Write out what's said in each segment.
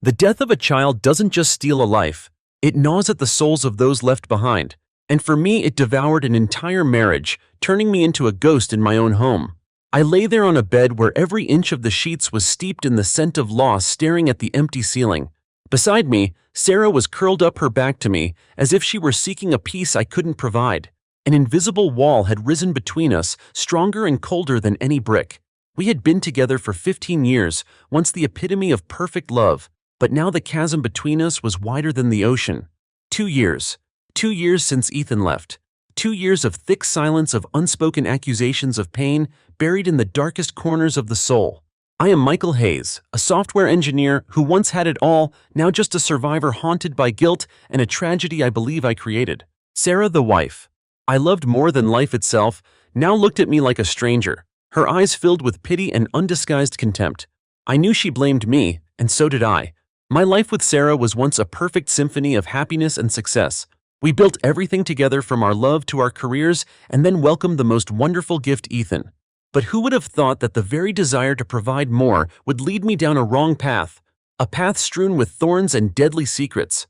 The death of a child doesn't just steal a life, it gnaws at the souls of those left behind. And for me, it devoured an entire marriage, turning me into a ghost in my own home. I lay there on a bed where every inch of the sheets was steeped in the scent of loss, staring at the empty ceiling. Beside me, Sarah was curled up, her back to me, as if she were seeking a peace I couldn't provide. An invisible wall had risen between us, stronger and colder than any brick. We had been together for 15 years, once the epitome of perfect love, but now the chasm between us was wider than the ocean. 2 years. 2 years since Ethan left. 2 years of thick silence, of unspoken accusations, of pain buried in the darkest corners of the soul. I am Michael Hayes, a software engineer who once had it all, now just a survivor haunted by guilt and a tragedy I believe I created. Sarah, the wife I loved more than life itself, now looked at me like a stranger, her eyes filled with pity and undisguised contempt. I knew she blamed me, and so did I. My life with Sarah was once a perfect symphony of happiness and success. We built everything together, from our love to our careers, and then welcomed the most wonderful gift, Ethan. But who would have thought that the very desire to provide more would lead me down a wrong path, a path strewn with thorns and deadly secrets?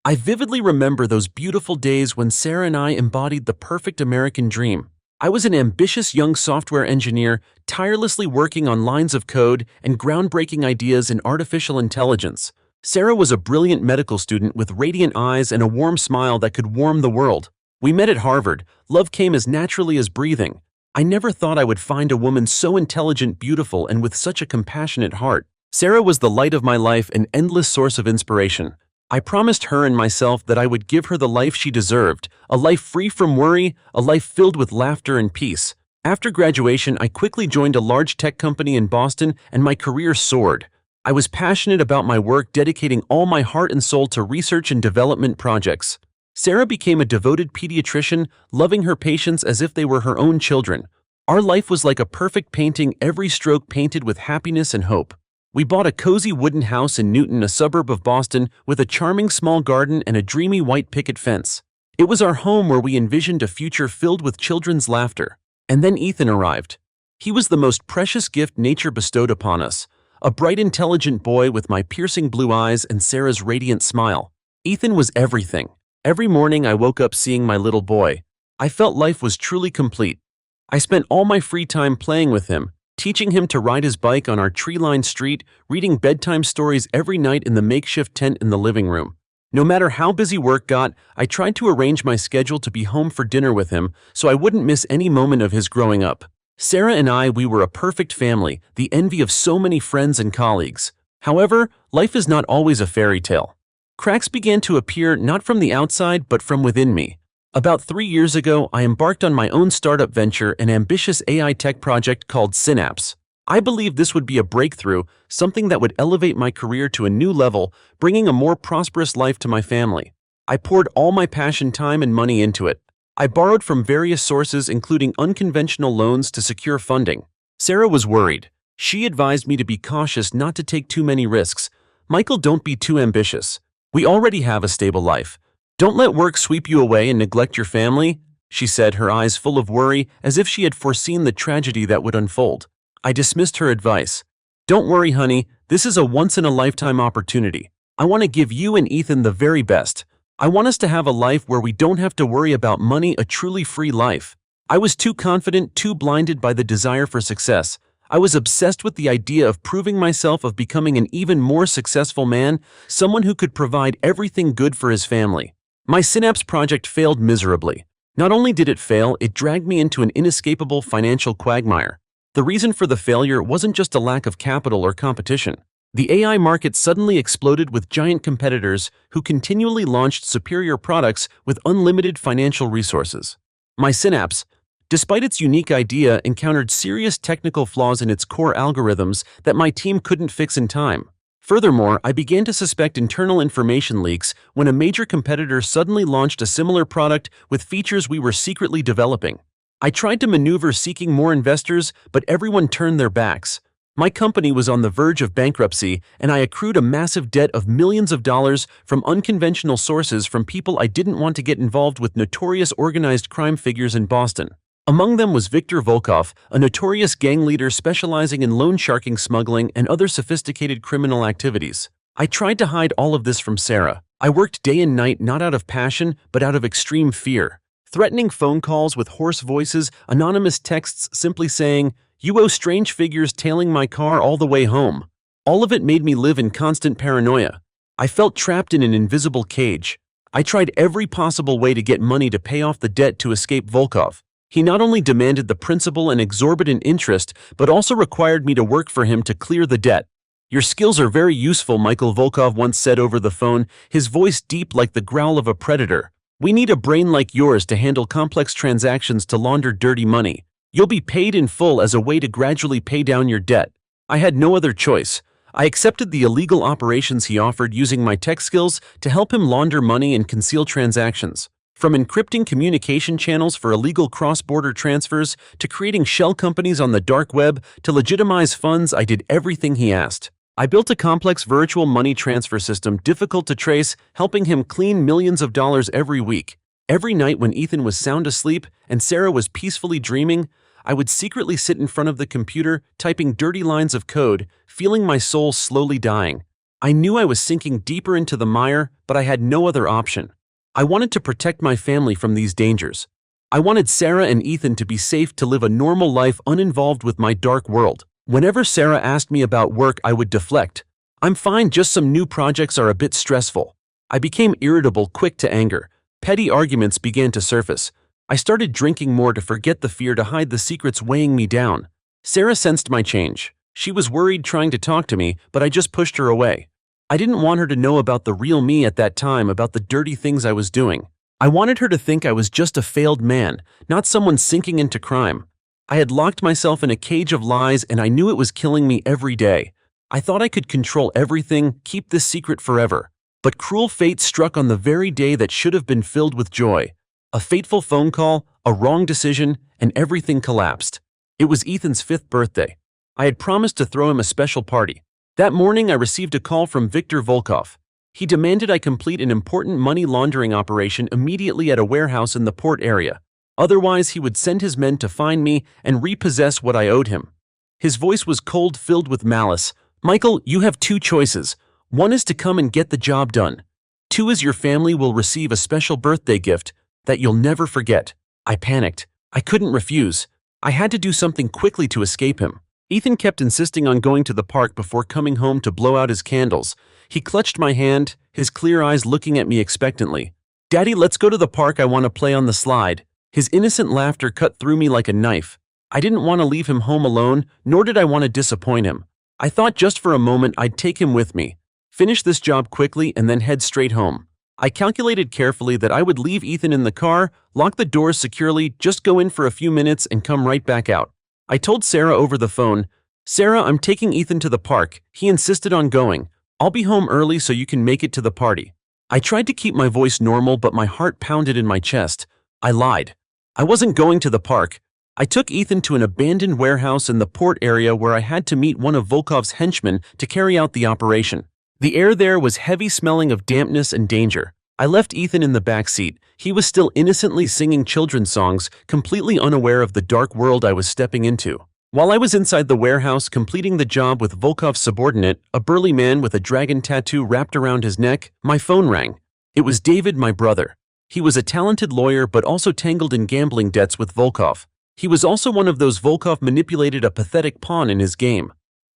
I vividly remember those beautiful days when Sarah and I embodied the perfect American dream. I was an ambitious young software engineer, tirelessly working on lines of code and groundbreaking ideas in artificial intelligence. Sarah was a brilliant medical student with radiant eyes and a warm smile that could warm the world. We met at Harvard. Love came as naturally as breathing. I never thought I would find a woman so intelligent, beautiful, and with such a compassionate heart. Sarah was the light of my life, an endless source of inspiration. I promised her and myself that I would give her the life she deserved, a life free from worry, a life filled with laughter and peace. After graduation, I quickly joined a large tech company in Boston, and my career soared. I was passionate about my work, dedicating all my heart and soul to research and development projects. Sarah became a devoted pediatrician, loving her patients as if they were her own children. Our life was like a perfect painting, every stroke painted with happiness and hope. We bought a cozy wooden house in Newton, a suburb of Boston, with a charming small garden and a dreamy white picket fence. It was our home where we envisioned a future filled with children's laughter. And then Ethan arrived. He was the most precious gift nature bestowed upon us. A bright, intelligent boy with my piercing blue eyes and Sarah's radiant smile. Ethan was everything. Every morning I woke up seeing my little boy. I felt life was truly complete. I spent all my free time playing with him, teaching him to ride his bike on our tree-lined street, reading bedtime stories every night in the makeshift tent in the living room. No matter how busy work got, I tried to arrange my schedule to be home for dinner with him so I wouldn't miss any moment of his growing up. Sarah and I, we were a perfect family, the envy of so many friends and colleagues. However, life is not always a fairy tale. Cracks began to appear, not from the outside but from within me. About 3 years ago, I embarked on my own startup venture, an ambitious AI tech project called Synapse. I believed this would be a breakthrough, something that would elevate my career to a new level, bringing a more prosperous life to my family. I poured all my passion, time, and money into it. I borrowed from various sources, including unconventional loans, to secure funding. Sarah was worried. She advised me to be cautious, not to take too many risks. Michael, don't be too ambitious. We already have a stable life. Don't let work sweep you away and neglect your family, she said, her eyes full of worry, as if she had foreseen the tragedy that would unfold. I dismissed her advice. Don't worry, honey, this is a once-in-a-lifetime opportunity. I want to give you and Ethan the very best. I want us to have a life where we don't have to worry about money, a truly free life. I was too confident, too blinded by the desire for success. I was obsessed with the idea of proving myself, of becoming an even more successful man, someone who could provide everything good for his family. My Synapse project failed miserably. Not only did it fail, it dragged me into an inescapable financial quagmire. The reason for the failure wasn't just a lack of capital or competition. The AI market suddenly exploded with giant competitors who continually launched superior products with unlimited financial resources. My Synapse, despite its unique idea, encountered serious technical flaws in its core algorithms that my team couldn't fix in time. Furthermore, I began to suspect internal information leaks when a major competitor suddenly launched a similar product with features we were secretly developing. I tried to maneuver, seeking more investors, but everyone turned their backs. My company was on the verge of bankruptcy, and I accrued a massive debt of millions of dollars from unconventional sources, from people I didn't want to get involved with, notorious organized crime figures in Boston. Among them was Viktor Volkov, a notorious gang leader specializing in loan sharking, smuggling, and other sophisticated criminal activities. I tried to hide all of this from Sarah. I worked day and night not out of passion, but out of extreme fear. Threatening phone calls with hoarse voices, anonymous texts simply saying, "You owe strange figures tailing my car all the way home." All of it made me live in constant paranoia. I felt trapped in an invisible cage. I tried every possible way to get money to pay off the debt to escape Volkov. He not only demanded the principal and exorbitant interest, but also required me to work for him to clear the debt. "Your skills are very useful," Michael Volkov once said over the phone, his voice deep like the growl of a predator. "We need a brain like yours to handle complex transactions to launder dirty money. You'll be paid in full as a way to gradually pay down your debt." I had no other choice. I accepted the illegal operations he offered using my tech skills to help him launder money and conceal transactions. From encrypting communication channels for illegal cross-border transfers to creating shell companies on the dark web to legitimize funds, I did everything he asked. I built a complex virtual money transfer system difficult to trace, helping him clean millions of dollars every week. Every night when Ethan was sound asleep and Sarah was peacefully dreaming, I would secretly sit in front of the computer, typing dirty lines of code, feeling my soul slowly dying. I knew I was sinking deeper into the mire, but I had no other option. I wanted to protect my family from these dangers. I wanted Sarah and Ethan to be safe, to live a normal life uninvolved with my dark world. Whenever Sarah asked me about work, I would deflect. "I'm fine, just some new projects are a bit stressful." I became irritable, quick to anger. Petty arguments began to surface. I started drinking more to forget the fear, to hide the secrets weighing me down. Sarah sensed my change. She was worried, trying to talk to me, but I just pushed her away. I didn't want her to know about the real me at that time, about the dirty things I was doing. I wanted her to think I was just a failed man, not someone sinking into crime. I had locked myself in a cage of lies, and I knew it was killing me every day. I thought I could control everything, keep this secret forever. But cruel fate struck on the very day that should have been filled with joy. A fateful phone call, a wrong decision, and everything collapsed. It was Ethan's 5th birthday. I had promised to throw him a special party. That morning, I received a call from Viktor Volkov. He demanded I complete an important money laundering operation immediately at a warehouse in the port area. Otherwise, he would send his men to find me and repossess what I owed him. His voice was cold, filled with malice. "Michael, you have 2 choices. 1 is to come and get the job done. 2 is your family will receive a special birthday gift that you'll never forget." I panicked. I couldn't refuse. I had to do something quickly to escape him. Ethan kept insisting on going to the park before coming home to blow out his candles. He clutched my hand, his clear eyes looking at me expectantly. "Daddy, let's go to the park. I want to play on the slide." His innocent laughter cut through me like a knife. I didn't want to leave him home alone, nor did I want to disappoint him. I thought just for a moment I'd take him with me, finish this job quickly, and then head straight home. I calculated carefully that I would leave Ethan in the car, lock the doors securely, just go in for a few minutes and come right back out. I told Sarah over the phone, "Sarah, I'm taking Ethan to the park. He insisted on going. I'll be home early so you can make it to the party." I tried to keep my voice normal, but my heart pounded in my chest. I lied. I wasn't going to the park. I took Ethan to an abandoned warehouse in the port area where I had to meet one of Volkov's henchmen to carry out the operation. The air there was heavy, smelling of dampness and danger. I left Ethan in the back seat. He was still innocently singing children's songs, completely unaware of the dark world I was stepping into. While I was inside the warehouse completing the job with Volkov's subordinate, a burly man with a dragon tattoo wrapped around his neck, my phone rang. It was David, my brother. He was a talented lawyer but also tangled in gambling debts with Volkov. He was also one of those Volkov manipulated, a pathetic pawn in his game.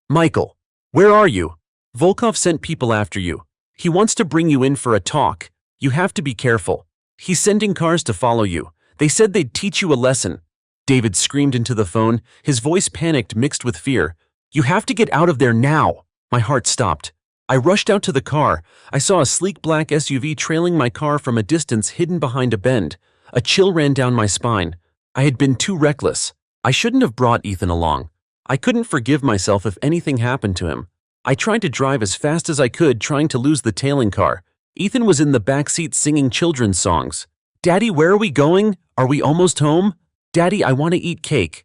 "Michael, where are you? Volkov sent people after you. He wants to bring you in for a talk. You have to be careful. He's sending cars to follow you. They said they'd teach you a lesson." David screamed into the phone, his voice panicked mixed with fear. "You have to get out of there now." My heart stopped. I rushed out to the car. I saw a sleek black SUV trailing my car from a distance, hidden behind a bend. A chill ran down my spine. I had been too reckless. I shouldn't have brought Ethan along. I couldn't forgive myself if anything happened to him. I tried to drive as fast as I could, trying to lose the tailing car. Ethan was in the back seat singing children's songs. "Daddy, where are we going? Are we almost home? Daddy, I want to eat cake."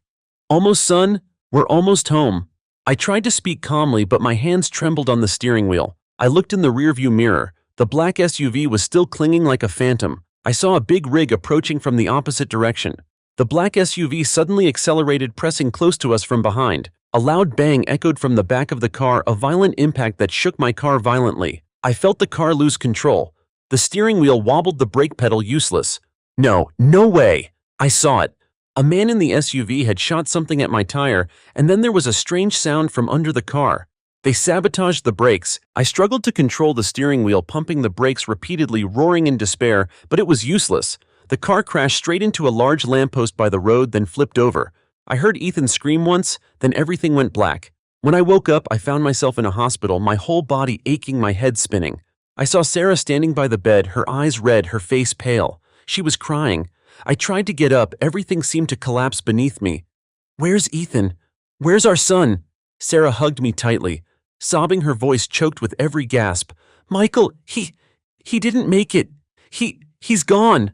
"Almost, son. We're almost home." I tried to speak calmly, but my hands trembled on the steering wheel. I looked in the rearview mirror. The black SUV was still clinging like a phantom. I saw a big rig approaching from the opposite direction. The black SUV suddenly accelerated, pressing close to us from behind. A loud bang echoed from the back of the car, a violent impact that shook my car violently. I felt the car lose control. The steering wheel wobbled, the brake pedal useless. No way! I saw it. A man in the SUV had shot something at my tire, and then there was a strange sound from under the car. They sabotaged the brakes. I struggled to control the steering wheel, pumping the brakes repeatedly, roaring in despair, but it was useless. The car crashed straight into a large lamppost by the road, then flipped over. I heard Ethan scream once, then everything went black. When I woke up, I found myself in a hospital, my whole body aching, my head spinning. I saw Sarah standing by the bed, her eyes red, her face pale. She was crying. I tried to get up, everything seemed to collapse beneath me. "Where's Ethan? Where's our son?" Sarah hugged me tightly, sobbing, her voice choked with every gasp. "Michael, he didn't make it. He's gone."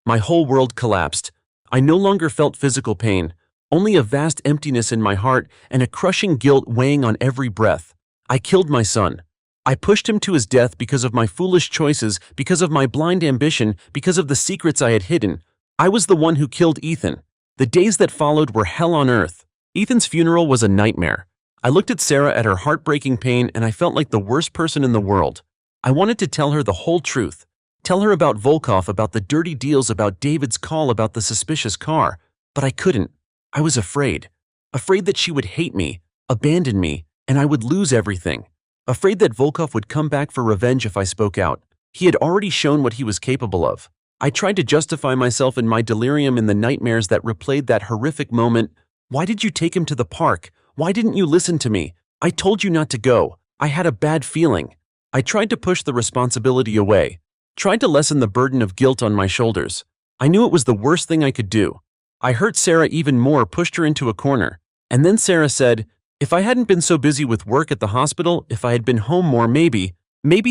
My whole world collapsed. I no longer felt physical pain, only a vast emptiness in my heart and a crushing guilt weighing on every breath. I killed my son. I pushed him to his death because of my foolish choices, because of my blind ambition, because of the secrets I had hidden. I was the one who killed Ethan. The days that followed were hell on earth. Ethan's funeral was a nightmare. I looked at Sarah, at her heartbreaking pain, and I felt like the worst person in the world. I wanted to tell her the whole truth. Tell her about Volkov, about the dirty deals, about David's call, about the suspicious car. But I couldn't. I was afraid. Afraid that she would hate me, abandon me, and I would lose everything. Afraid that Volkov would come back for revenge if I spoke out. He had already shown what he was capable of. I tried to justify myself in my delirium, in the nightmares that replayed that horrific moment. "Why did you take him to the park? Why didn't you listen to me? I told you not to go. I had a bad feeling." I tried to push the responsibility away, tried to lessen the burden of guilt on my shoulders. I knew it was the worst thing I could do. I hurt Sarah even more, pushed her into a corner. And then Sarah said, "If I hadn't been so busy with work at the hospital, if I had been home more, maybe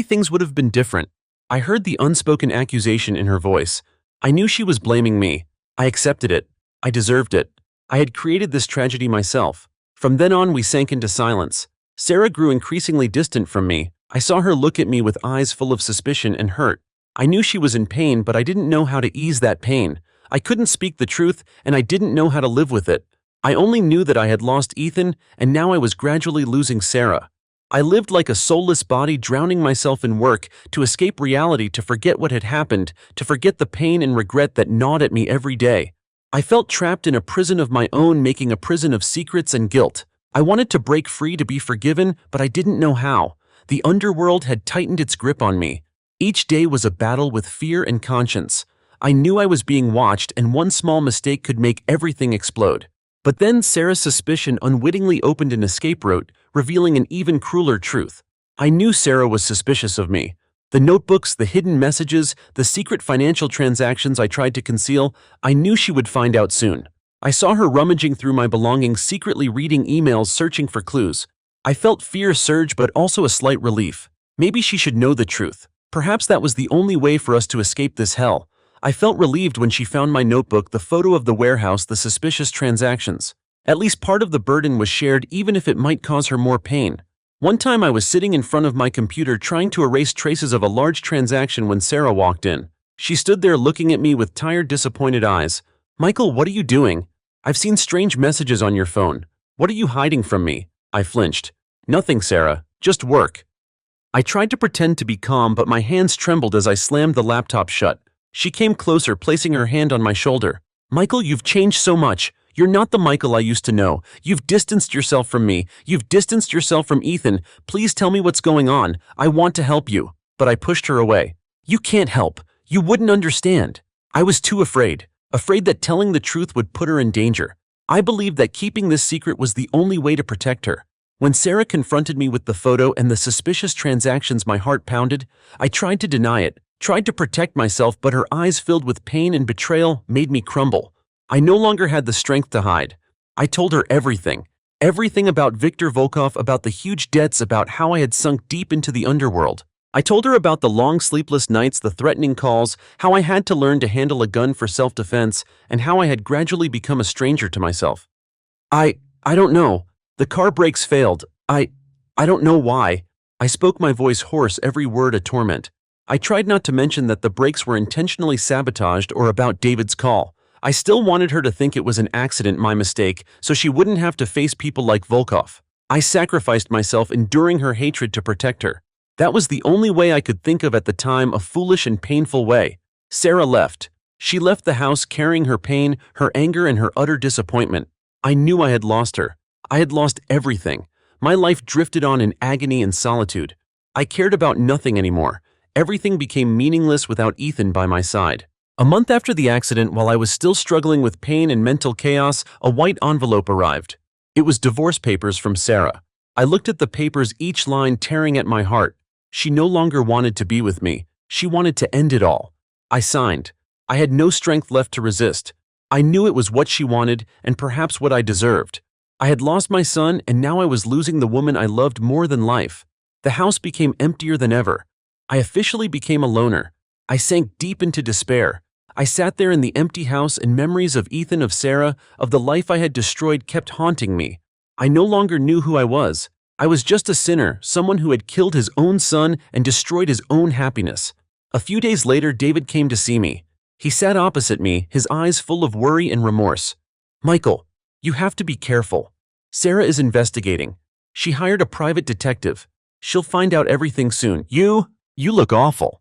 things would have been different." I heard the unspoken accusation in her voice. I knew she was blaming me. I accepted it. I deserved it. I had created this tragedy myself. From then on, we sank into silence. Sarah grew increasingly distant from me. I saw her look at me with eyes full of suspicion and hurt. I knew she was in pain, but I didn't know how to ease that pain. I couldn't speak the truth, and I didn't know how to live with it. I only knew that I had lost Ethan, and now I was gradually losing Sarah. I lived like a soulless body, drowning myself in work, to escape reality, to forget what had happened, to forget the pain and regret that gnawed at me every day. I felt trapped in a prison of my own, making a prison of secrets and guilt. I wanted to break free, to be forgiven, but I didn't know how. The underworld had tightened its grip on me. Each day was a battle with fear and conscience. I knew I was being watched, and one small mistake could make everything explode. But then Sarah's suspicion unwittingly opened an escape route, revealing an even crueler truth. I knew Sarah was suspicious of me. The notebooks, the hidden messages, the secret financial transactions I tried to conceal, I knew she would find out soon. I saw her rummaging through my belongings, secretly reading emails, searching for clues. I felt fear surge, but also a slight relief. Maybe she should know the truth. Perhaps that was the only way for us to escape this hell. I felt relieved when she found my notebook, the photo of the warehouse, the suspicious transactions. At least part of the burden was shared, even if it might cause her more pain. One time I was sitting in front of my computer trying to erase traces of a large transaction when Sarah walked in. She stood there looking at me with tired, disappointed eyes. "Michael, what are you doing? I've seen strange messages on your phone. What are you hiding from me?" I flinched. "Nothing, Sarah. Just work." I tried to pretend to be calm, but my hands trembled as I slammed the laptop shut. She came closer, placing her hand on my shoulder. "Michael, you've changed so much. You're not the Michael I used to know. You've distanced yourself from me. You've distanced yourself from Ethan. Please tell me what's going on. I want to help you." But I pushed her away. "You can't help. You wouldn't understand." I was too afraid. Afraid that telling the truth would put her in danger. I believed that keeping this secret was the only way to protect her. When Sarah confronted me with the photo and the suspicious transactions, my heart pounded. I tried to deny it, tried to protect myself, but her eyes, filled with pain and betrayal, made me crumble. I no longer had the strength to hide. I told her everything. Everything about Viktor Volkov, about the huge debts, about how I had sunk deep into the underworld. I told her about the long sleepless nights, the threatening calls, how I had to learn to handle a gun for self-defense, and how I had gradually become a stranger to myself. I don't know. The car brakes failed. I don't know why." I spoke, my voice hoarse, every word a torment. I tried not to mention that the brakes were intentionally sabotaged or about David's call. I still wanted her to think it was an accident, my mistake, so she wouldn't have to face people like Volkov. I sacrificed myself, enduring her hatred to protect her. That was the only way I could think of at the time, a foolish and painful way. Sarah left. She left the house carrying her pain, her anger, and her utter disappointment. I knew I had lost her. I had lost everything. My life drifted on in agony and solitude. I cared about nothing anymore. Everything became meaningless without Ethan by my side. A month after the accident, while I was still struggling with pain and mental chaos, a white envelope arrived. It was divorce papers from Sarah. I looked at the papers, each line tearing at my heart. She no longer wanted to be with me. She wanted to end it all. I signed. I had no strength left to resist. I knew it was what she wanted and perhaps what I deserved. I had lost my son, and now I was losing the woman I loved more than life. The house became emptier than ever. I officially became a loner. I sank deep into despair. I sat there in the empty house, and memories of Ethan, of Sarah, of the life I had destroyed kept haunting me. I no longer knew who I was. I was just a sinner, someone who had killed his own son and destroyed his own happiness. A few days later, David came to see me. He sat opposite me, his eyes full of worry and remorse. "Michael, you have to be careful. Sarah is investigating. She hired a private detective. She'll find out everything soon. You look awful."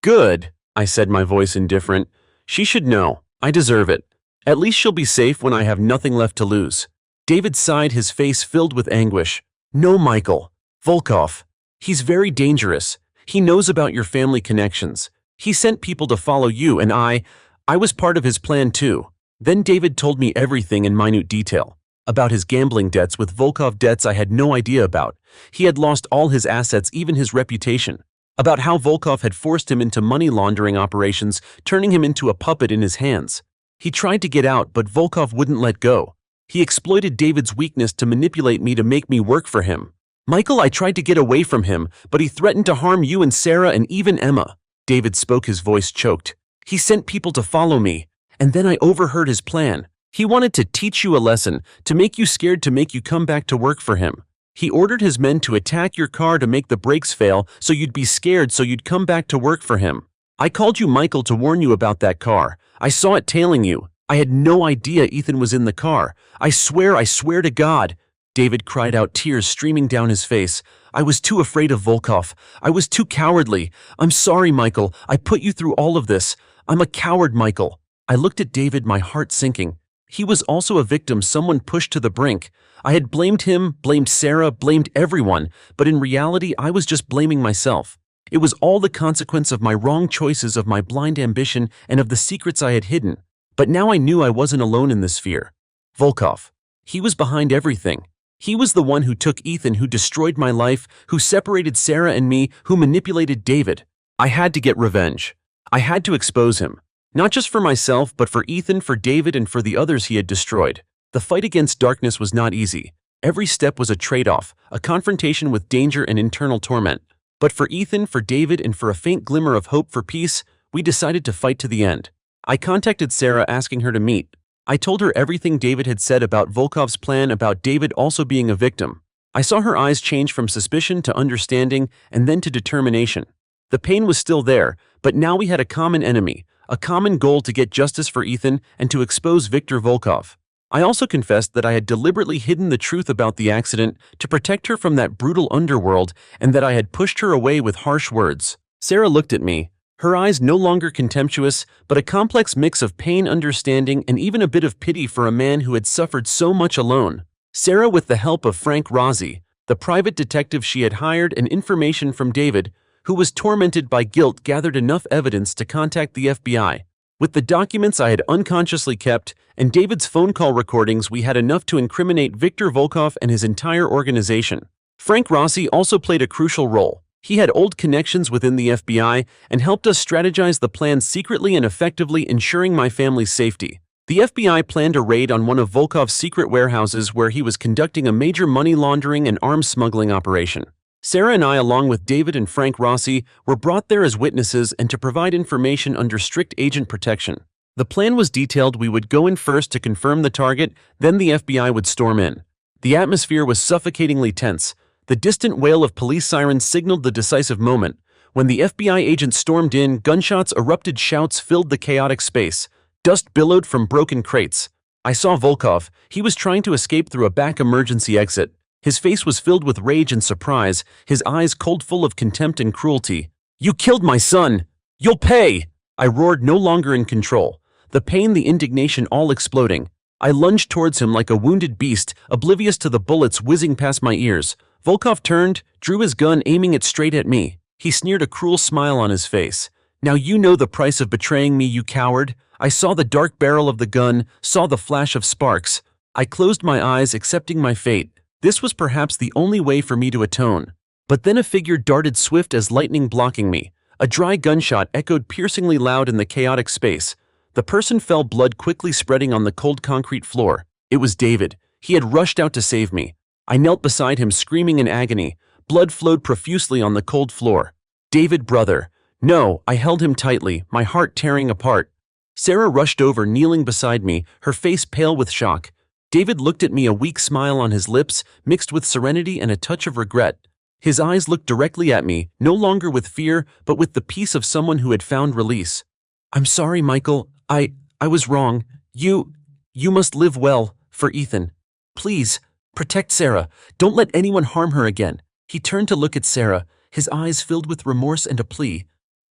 "Good," I said, my voice indifferent. "She should know. I deserve it. At least she'll be safe when I have nothing left to lose." David sighed, his face filled with anguish. "No, Michael. Volkov. He's very dangerous. He knows about your family connections. He sent people to follow you, and I was part of his plan too." Then David told me everything in minute detail. About his gambling debts with Volkov, debts I had no idea about. He had lost all his assets, even his reputation. About how Volkov had forced him into money laundering operations, turning him into a puppet in his hands. He tried to get out, but Volkov wouldn't let go. He exploited David's weakness to manipulate me, to make me work for him. "Michael, I tried to get away from him, but he threatened to harm you and Sarah and even Emma." David spoke, his voice choked. "He sent people to follow me, and then I overheard his plan. He wanted to teach you a lesson, to make you scared, to make you come back to work for him. He ordered his men to attack your car, to make the brakes fail, so you'd be scared, so you'd come back to work for him. I called you, Michael, to warn you about that car. I saw it tailing you. I had no idea Ethan was in the car. I swear to God." David cried out, tears streaming down his face. "I was too afraid of Volkov. I was too cowardly. I'm sorry, Michael. I put you through all of this. I'm a coward, Michael." I looked at David, my heart sinking. He was also a victim, someone pushed to the brink. I had blamed him, blamed Sarah, blamed everyone, but in reality I was just blaming myself. It was all the consequence of my wrong choices, of my blind ambition, and of the secrets I had hidden. But now I knew I wasn't alone in this fear. Volkov. He was behind everything. He was the one who took Ethan, who destroyed my life, who separated Sarah and me, who manipulated David. I had to get revenge. I had to expose him. Not just for myself, but for Ethan, for David, and for the others he had destroyed. The fight against darkness was not easy. Every step was a trade-off, a confrontation with danger and internal torment. But for Ethan, for David, and for a faint glimmer of hope for peace, we decided to fight to the end. I contacted Sarah, asking her to meet. I told her everything David had said about Volkov's plan, about David also being a victim. I saw her eyes change from suspicion to understanding, and then to determination. The pain was still there, but now we had a common enemy, a common goal: to get justice for Ethan and to expose Viktor Volkov. I also confessed that I had deliberately hidden the truth about the accident to protect her from that brutal underworld, and that I had pushed her away with harsh words. Sarah looked at me, her eyes no longer contemptuous, but a complex mix of pain, understanding, and even a bit of pity for a man who had suffered so much alone. Sarah, with the help of Frank Rossi, the private detective she had hired, and information from David, who was tormented by guilt, gathered enough evidence to contact the FBI. With the documents I had unconsciously kept and David's phone call recordings, we had enough to incriminate Viktor Volkov and his entire organization. Frank Rossi also played a crucial role. He had old connections within the FBI and helped us strategize the plan secretly and effectively, ensuring my family's safety. The FBI planned a raid on one of Volkov's secret warehouses where he was conducting a major money laundering and arms smuggling operation. Sarah and I, along with David and Frank Rossi, were brought there as witnesses and to provide information under strict agent protection. The plan was detailed. We would go in first to confirm the target, then the FBI would storm in. The atmosphere was suffocatingly tense. The distant wail of police sirens signaled the decisive moment. When the FBI agents stormed in, gunshots erupted, shouts filled the chaotic space. Dust billowed from broken crates. I saw Volkov. He was trying to escape through a back emergency exit. His face was filled with rage and surprise, his eyes cold full of contempt and cruelty. "You killed my son! You'll pay!" I roared, no longer in control. The pain, the indignation all exploding. I lunged towards him like a wounded beast, oblivious to the bullets whizzing past my ears. Volkov turned, drew his gun, aiming it straight at me. He sneered, a cruel smile on his face. "Now you know the price of betraying me, you coward." I saw the dark barrel of the gun, saw the flash of sparks. I closed my eyes, accepting my fate. This was perhaps the only way for me to atone. But then a figure darted swift as lightning, blocking me. A dry gunshot echoed piercingly loud in the chaotic space. The person fell, blood quickly spreading on the cold concrete floor. It was David. He had rushed out to save me. I knelt beside him, screaming in agony. Blood flowed profusely on the cold floor. "David, brother." "No," I held him tightly, my heart tearing apart. Sarah rushed over, kneeling beside me, her face pale with shock. David looked at me, a weak smile on his lips, mixed with serenity and a touch of regret. His eyes looked directly at me, no longer with fear, but with the peace of someone who had found release. "I'm sorry, Michael. I was wrong. You must live well, for Ethan. Please, protect Sarah. Don't let anyone harm her again." He turned to look at Sarah, his eyes filled with remorse and a plea.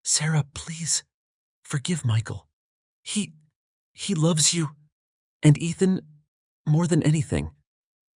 "Sarah, please, forgive Michael. He loves you, and Ethan, more than anything."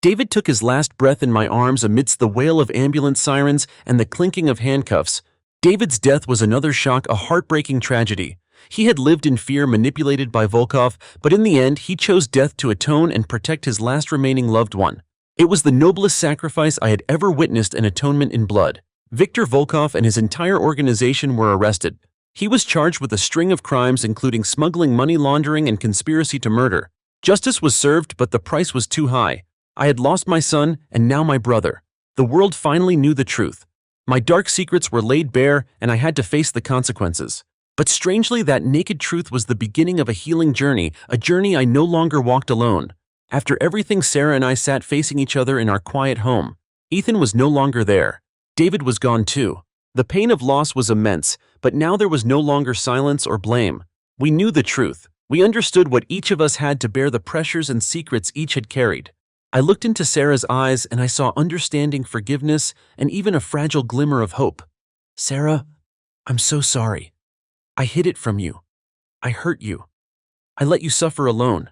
David took his last breath in my arms amidst the wail of ambulance sirens and the clinking of handcuffs. David's death was another shock, a heartbreaking tragedy. He had lived in fear, manipulated by Volkov, but in the end, he chose death to atone and protect his last remaining loved one. It was the noblest sacrifice I had ever witnessed, an atonement in blood. Viktor Volkov and his entire organization were arrested. He was charged with a string of crimes, including smuggling, money laundering, and conspiracy to murder. Justice was served, but the price was too high. I had lost my son, and now my brother. The world finally knew the truth. My dark secrets were laid bare, and I had to face the consequences. But strangely, that naked truth was the beginning of a healing journey, a journey I no longer walked alone. After everything, Sarah and I sat facing each other in our quiet home. Ethan was no longer there. David was gone too. The pain of loss was immense, but now there was no longer silence or blame. We knew the truth. We understood what each of us had to bear, the pressures and secrets each had carried. I looked into Sarah's eyes and I saw understanding, forgiveness, and even a fragile glimmer of hope. "Sarah, I'm so sorry. I hid it from you. I hurt you. I let you suffer alone.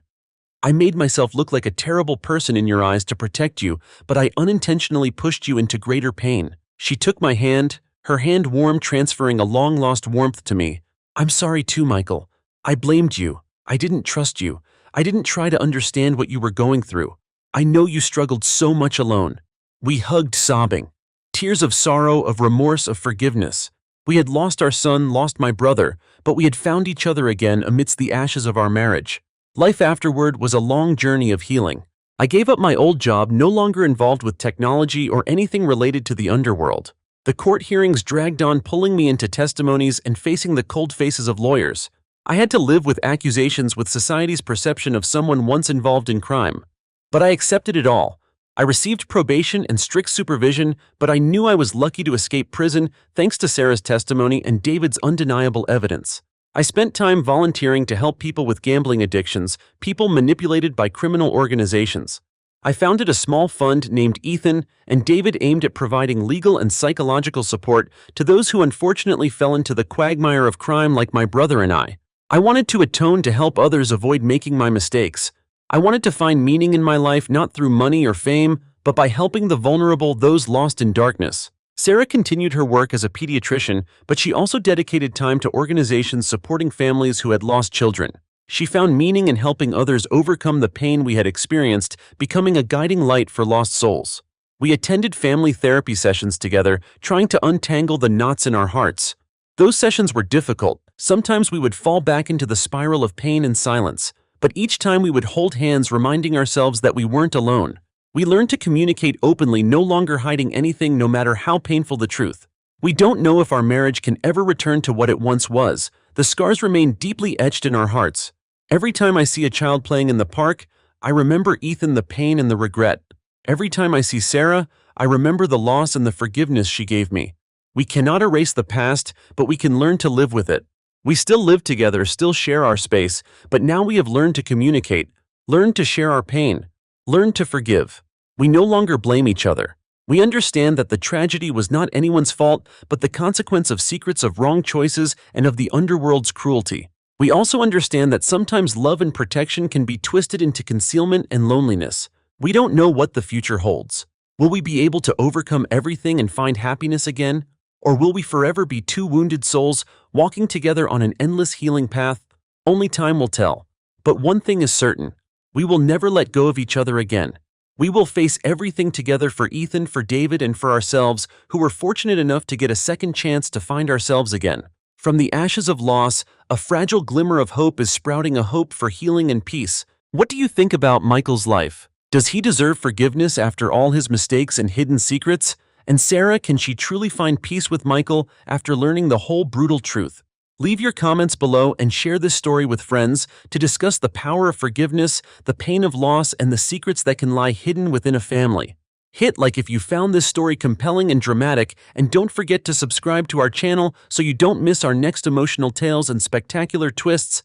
I made myself look like a terrible person in your eyes to protect you, but I unintentionally pushed you into greater pain." She took my hand, her hand warm, transferring a long-lost warmth to me. "I'm sorry too, Michael. I blamed you. I didn't trust you. I didn't try to understand what you were going through. I know you struggled so much alone." We hugged, sobbing. Tears of sorrow, of remorse, of forgiveness. We had lost our son, lost my brother, but we had found each other again amidst the ashes of our marriage. Life afterward was a long journey of healing. I gave up my old job, no longer involved with technology or anything related to the underworld. The court hearings dragged on, pulling me into testimonies and facing the cold faces of lawyers. I had to live with accusations, with society's perception of someone once involved in crime. But I accepted it all. I received probation and strict supervision, but I knew I was lucky to escape prison thanks to Sarah's testimony and David's undeniable evidence. I spent time volunteering to help people with gambling addictions, people manipulated by criminal organizations. I founded a small fund named Ethan, and David, aimed at providing legal and psychological support to those who unfortunately fell into the quagmire of crime, like my brother and I. I wanted to atone, to help others avoid making my mistakes. I wanted to find meaning in my life, not through money or fame, but by helping the vulnerable, those lost in darkness. Sarah continued her work as a pediatrician, but she also dedicated time to organizations supporting families who had lost children. She found meaning in helping others overcome the pain we had experienced, becoming a guiding light for lost souls. We attended family therapy sessions together, trying to untangle the knots in our hearts. Those sessions were difficult. Sometimes we would fall back into the spiral of pain and silence, but each time we would hold hands, reminding ourselves that we weren't alone. We learned to communicate openly, no longer hiding anything, no matter how painful the truth. We don't know if our marriage can ever return to what it once was. The scars remain deeply etched in our hearts. Every time I see a child playing in the park, I remember Ethan, the pain and the regret. Every time I see Sarah, I remember the loss and the forgiveness she gave me. We cannot erase the past, but we can learn to live with it. We still live together, still share our space, but now we have learned to communicate, learned to share our pain, learned to forgive. We no longer blame each other. We understand that the tragedy was not anyone's fault, but the consequence of secrets of wrong choices and of the underworld's cruelty. We also understand that sometimes love and protection can be twisted into concealment and loneliness. We don't know what the future holds. Will we be able to overcome everything and find happiness again? Or will we forever be two wounded souls walking together on an endless healing path? Only time will tell. But one thing is certain. We will never let go of each other again. We will face everything together for Ethan, for David, and for ourselves, who were fortunate enough to get a second chance to find ourselves again. From the ashes of loss, a fragile glimmer of hope is sprouting, a hope for healing and peace. What do you think about Michael's life? Does he deserve forgiveness after all his mistakes and hidden secrets? And Sarah, can she truly find peace with Michael after learning the whole brutal truth? Leave your comments below and share this story with friends to discuss the power of forgiveness, the pain of loss, and the secrets that can lie hidden within a family. Hit like if you found this story compelling and dramatic, and don't forget to subscribe to our channel so you don't miss our next emotional tales and spectacular twists.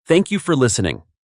Thank you for listening.